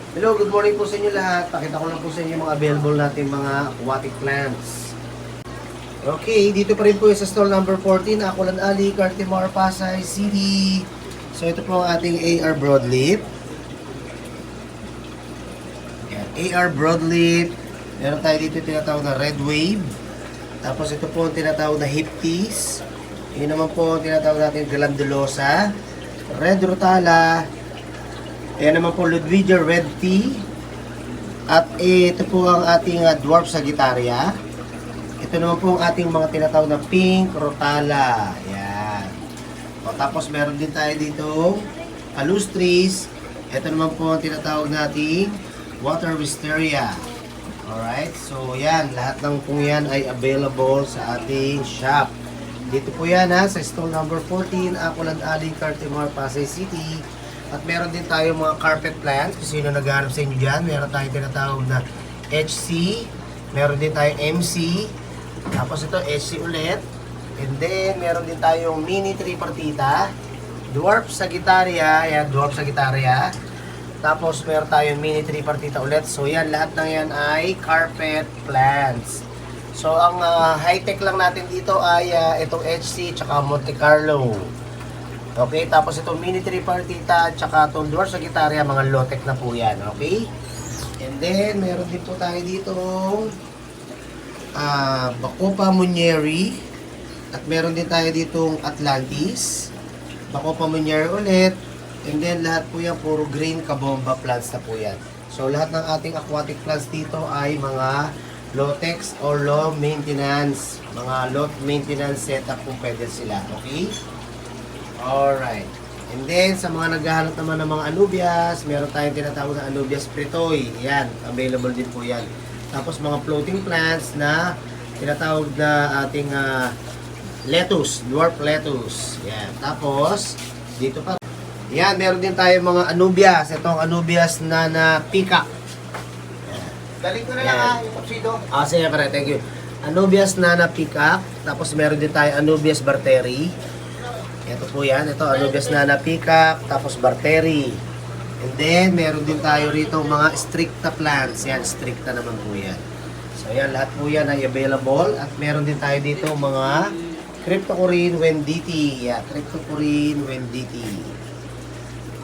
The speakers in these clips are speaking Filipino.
Hello, good morning po sa inyo lahat. Pakita ko lang po sa inyo mga available natin mga aquatic plants. Okay, dito pa rin po sa stall number 14, Akulan Ali, Cartimar, Pasay City. So ito po ang ating AR broadleaf. Yan, AR broadleaf. Meron tayo dito tinatawag na red wave. Tapos ito po ang tinatawag na hipties. Yun naman po ang tinatawag natin glandulosa, red rotala. Ayan naman po Ludwigia red tea. At ito po ang ating dwarf sagittaria. Ito naman po ang ating mga tinatawag na pink rotala. Ayan. O, tapos meron din tayo dito palustris. Ito naman po ang tinatawag nating water wisteria. Alright, so yan, lahat ng po yan ay available sa ating shop. Dito po yan sa stall number 14, Akulan Ali, Cartimar, Pasay City. At meron din tayo mga carpet plants. Kung sino naghahanap sa inyo dyan, meron tayong tinatawag na HC. Meron din tayong MC. Tapos ito HC ulit. And then, meron din tayong mini tripartita. Dwarf sagittaria. Ayan, dwarf sagittaria. Tapos meron tayong mini tripartita ulit. So yan, lahat ng yan ay carpet plants. So ang high-tech lang natin dito ay itong HC tsaka Monte Carlo. Okay, tapos itong mini tripartita tsaka itong dwarf sagittaria, mga low-tech na po yan. Okay? And then, meron din po tayo dito Bacopa Munieri. At meron din tayo ditong Atlantis. Bacopa Munieri ulit. And then, lahat po yan, puro green kabomba plants na po yan. So, lahat ng ating aquatic plants dito ay mga low-tech or low maintenance. Mga low maintenance setup kung pwede sila. Okay? Alright. And then, sa mga naghahanap naman ng mga anubias, meron tayong tinatawag na anubias pretoy. Yan, available din po yan. Tapos, mga floating plants na tinatawag na ating lettuce, dwarf lettuce. Yan. Tapos, dito pa. Yan, meron din tayong mga anubias. Itong anubias na peacock. Galing ko na lang yung kapsido. Sige pare, thank you. Anubias na peacock. Tapos, meron din tayong anubias barteri. Ito po yan. Ito, Anubias nana peacock, tapos barteri. And then, meron din tayo rito mga stricta plants. Yan, stricta naman po yan. So, yan, lahat po yan ay available. At meron din tayo dito mga Cryptocorin Wenditi. Yan, Cryptocorin Wenditi.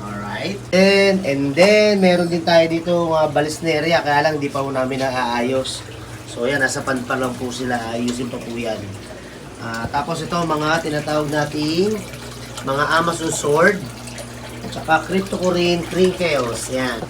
Alright. And then, meron din tayo dito mga Balisneria. Kaya lang, di pa po namin naaayos. So, yan, nasa pan pa lang po sila. Ayusin pa po yan. Tapos ito mga tinatawag nating mga Amazon sword at saka Cryptocorin crinkles. Yan.